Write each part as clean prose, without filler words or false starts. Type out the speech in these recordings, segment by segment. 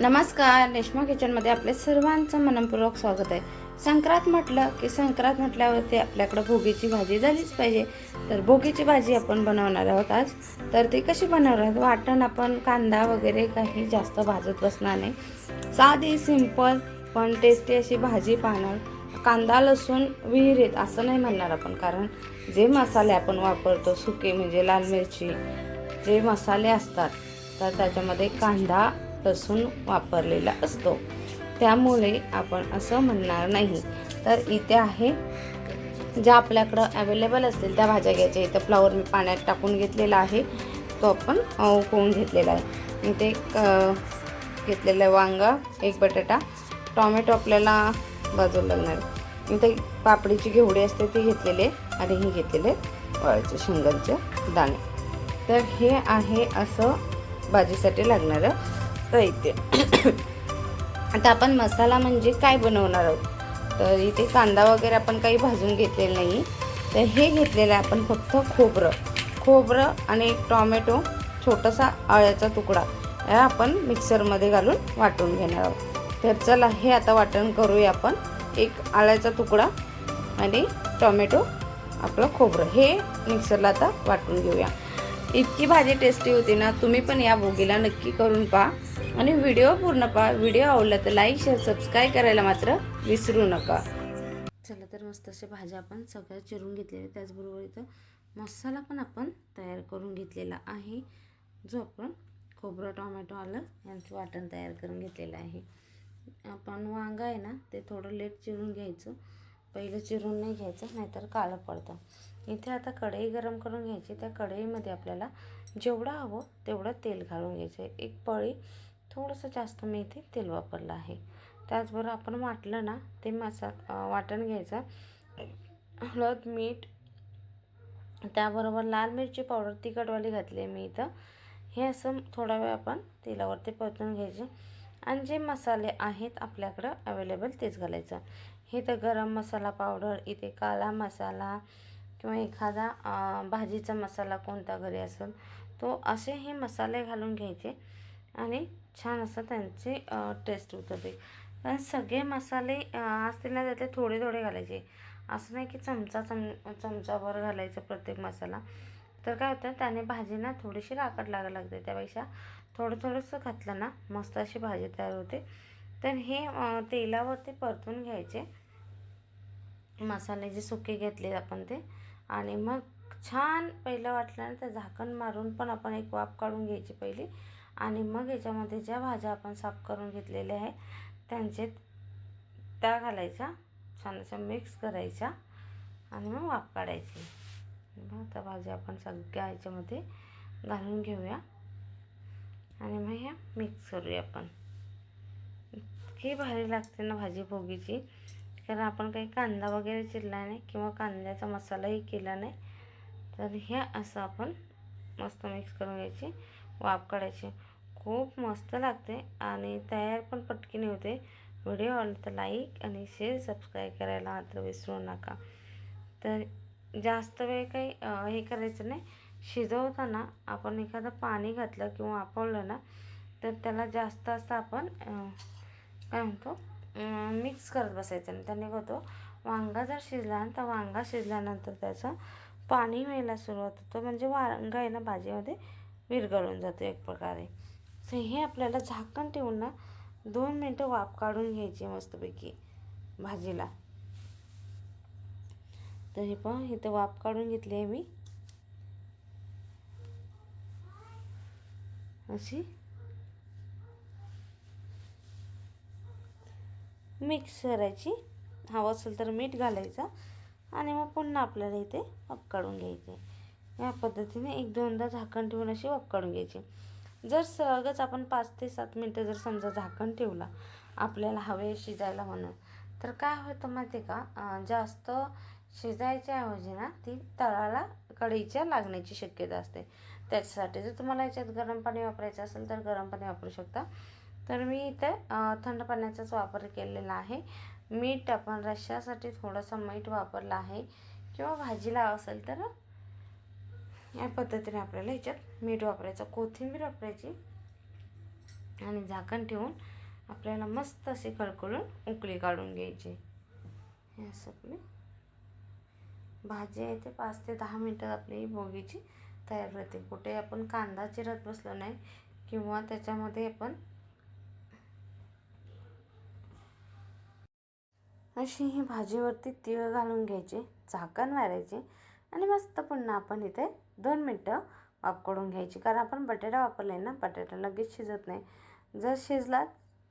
नमस्कार, रेश्मा किचनमध्ये आपले सर्वांचं मनपूर्वक स्वागत आहे। संक्रांत म्हटलं की संक्रांत म्हटल्यावरती आपल्याकडे भोगीची भाजी झालीच पाहिजे। तर भोगीची भाजी आपण बनवणार आहोत आज। तर ती कशी बनवणार आहोत? वाटण आपण कांदा वगैरे काही जास्त भाजत बसणार नाही, साधी सिंपल पण टेस्टी अशी भाजी पाहणार। कांदा लसूण विहिरीत असं नाही म्हणणार आपण, कारण जे मसाले आपण वापरतो सुके म्हणजे लाल मिरची जे मसाले असतात तर त्याच्यामध्ये कांदा लसूण वापरलेला असतो, त्यामुळे आपण असं म्हणणार नाही। तर इथे आहे ज्या आपल्याकडं अवेलेबल असतील त्या भाज्या घ्यायच्या। इथं फ्लावर मी पाण्यात टाकून घेतलेला आहे, तो आपण उकळून घेतलेला आहे। इथे घेतलेलं आहे वांगा, एक बटाटा, टोमॅटो आपल्याला बाजूला लागणार। इथे पापडीची घेवडी असते ती घेतलेली आहे आणि हे घेतलेले वाळचे शेंगांचे दाणे। तर हे आहे असं भाजीसाठी लागणारं साहित्य। आता आपण मसाला म्हणजे काय बनवणार आहोत, तर इथे कांदा वगैरे आपण काही भाजून घेतलेलं नाही। तर हे घेतलेलं आहे आपण फक्त खोबरं आणि एक टोमॅटो, छोटासा आळ्याचा तुकडा हे आपण मिक्सरमध्ये घालून वाटून घेणार आहोत। तर चला हे आता वाटण करूया आपण। एक आळ्याचा तुकडा आणि टोमॅटो, आपलं खोबरं हे मिक्सरला आता वाटून घेऊया। इतकी भाजी टेस्टी होती ना, तुम्ही पण या भोगीला नक्की करून पहा आणि व्हिडिओ पूर्ण पहा। व्हिडिओ आवडला तर लाईक शेअर सबस्क्राईब करायला मात्र विसरू नका। चला तर मस्त असे भाज्या आपण सगळ्या चिरून घेतलेल्या, त्याचबरोबर इथं मसाला पण आपण तयार करून घेतलेला आहे, जो आपण खोबरं टोमॅटो आलं यांचं वाटण तयार करून घेतलेलं आहे। आपण वांगा आहे ना ते थोडं लेट चिरून घ्यायचं, पहिलं चिरून नाही घ्यायचं नाहीतर काळं पडतं। इथे आता कढई गरम करून घ्यायची, त्या कढईमध्ये आपल्याला जेवढं हवं तेवढं तेल घालून घ्यायचं। एक पळी थोडंसं जास्त मी इथे तेल वापरलं आहे। त्याचबरोबर आपण वाटलं ना ते वाटण घ्यायचं, हळद मीठ, त्याबरोबर लाल मिरची पावडर तिखटवाली घातली आहे मी इथं। हे असं थोडा वेळ आपण तेलावरती परतून घ्यायचे आणि जे मसाले आहेत आपल्याकडं अवेलेबल तेच घालायचं। हे तर गरम मसाला पावडर, इथे काला मसाला किंवा एखादा भाजीचा मसाला कोणता घरी असेल तो, असे हे मसाले घालून घ्यायचे आणि छान असं त्यांचे टेस्ट उतरते। कारण सगळे मसाले असतील ना त्यातले थोडे थोडे घालायचे, असं नाही की चमचाभर घालायचं प्रत्येक मसाला। तर काय होतं त्याने भाजी ना थोडीशी राखट लागायला लागते, त्यापेक्षा थोडंसं घातलं ना मस्त अशी भाजी तयार होते। तर हे तेलावरती परतून घ्यायचे मसाले जे सुके घेतले आपण ते, आणि मग छान पहिलं वाटल्यानंतर झाकण मारून पण आपण एक वाफ काढून घ्यायची पहिली, आणि मग याच्यामध्ये ज्या भाज्या आपण साफ करून घेतलेल्या आहे त्यांचे त्या घालायच्या, छान अशा मिक्स करायच्या आणि मग वाफ काढायची। आता भाज्या आपण सगळ्या याच्यामध्ये घालून घेऊया आणि मग ह्या मिक्स करूया आपण। इतकी भारी लागते ना भाजी भोगीची, कारण आपण काही कांदा वगैरे चिरला नाही किंवा कांद्याचा मसालाही केला नाही। तर हे असं आपण मस्त मिक्स करून घ्यायची, वाफ काढायची। खूप मस्त लागते आणि तयार पण पटकन होते। व्हिडिओ आवडला तर लाईक आणि शेअर सबस्क्राईब करायला मात्र विसरू नका। तर जास्त वेळ काही हे करायचं नाही, शिजवताना आपण एखादं पाणी घातलं किंवा वाफवलं ना तर त्याला जास्त असं आपण काय म्हणतो मिक्स करत बसायचं नाही। त्याने होतो वांगा जर शिजला तर वांगा शिजल्यानंतर त्याचं पाणी व्हायला सुरुवात होतं, म्हणजे वांगा आहे ना भाजीमध्ये विरघळून जातो एक प्रकारे। तर हे आपल्याला झाकण ठेवून ना 2 मिनटं वाफ काढून घ्यायची मस्तपैकी भाजीला। तर हे पण इथं वाफ काढून घेतली आहे मी अशी, मिक्स करायची। हवं असेल तर मीठ घालायचं आणि मग पुन्हा आपल्याला इथे वाफ काढून घ्यायची। या पद्धतीने एक दोनदा झाकण ठेवून अशी वाफ काढून घ्यायची। जर सहजच आपण 5 ते 7 मिनटं जर समजा झाकण ठेवला आपल्याला हवे शिजायला म्हणून, तर काय होतं माहिती आहे का, जास्त शिजायच्या ऐवजी ना ती तळाला कढईच्या लागण्याची शक्यता असते। त्याच्यासाठी जर तुम्हाला याच्यात गरम पाणी वापरायचं असेल तर गरम पाणी वापरू शकता। तर मी इथे थंड पाण्याचाच वापर केलेला आहे। मीठ आपण रश्श्यासाठी थोडंसं मीठ वापरलं आहे, किंवा भाजीला असेल तर या पद्धतीने आपल्याला याच्यात मीठ वापरायचं, कोथिंबीर वापरायची आणि झाकण ठेवून आपल्याला मस्त अशी कळकळून उकळी काढून घ्यायची. हे असं आपली भाजी आहे ते 5 ते 10 मिनटात आपली भोगीची तयार होते. कुठे आपण कांदा चिरत बसलो नाही किंवा त्याच्यामध्ये आपण अशी ही भाजीवरती तीळ घालून घ्यायची, झाकण मारायचे आणि मस्त पुन्हा आपण इथे 2 मिनटं वाफ काढून घ्यायची. कारण आपण बटाटा वापरला ना, बटाटा लगेच शिजत नाही. जर शिजला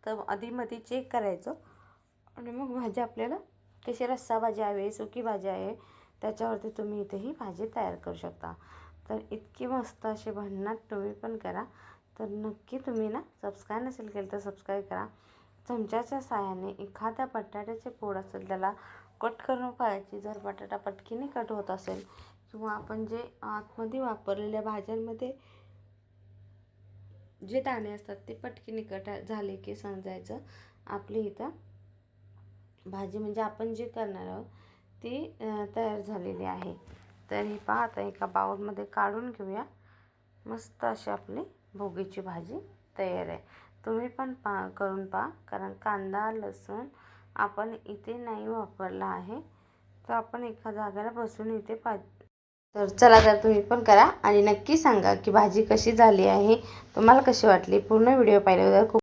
तर आधीमध्ये चेक करायचं आणि मग भाजी आपल्याला कशी रस्सा भाजी आहे, सुकी भाजी आहे, त्याच्यावरती तुम्ही इथे ही भाजी तयार करू शकता. तर इतकी मस्त अशी भन्नाट तुम्ही पण करा. तर नक्की तुम्ही ना सबस्क्राईब नसेल केलं तर सबस्क्राईब करा. चमच्याच्या साहाय्याने एखाद्या बटाट्याचे फोड असेल त्याला कट करून पाहायची. जर बटाटा पटकीने कट होत असेल किंवा आपण जे आतमध्ये वापरलेल्या भाज्यांमध्ये जे दाणे असतात ते पटकीने कट झाले की समजायचं आपली इथं भाजी म्हणजे आपण जे करणार आहोत ती तयार झालेली आहे. तर ही पहा आता एका बाउलमध्ये काढून घेऊया. मस्त अशी आपली भोगीची भाजी तयार आहे. तुम्ही पण करून पहा. कारण कांदा लसूण आपण इथे नाही वापरला आहे, तर आपण एका जागेला बसून इथे तर चला तर तुम्ही पण करा आणि नक्की सांगा की भाजी कशी झाली आहे, तुम्हाला कशी वाटली. पूर्ण व्हिडिओ पाहिल्याबद्दल खूप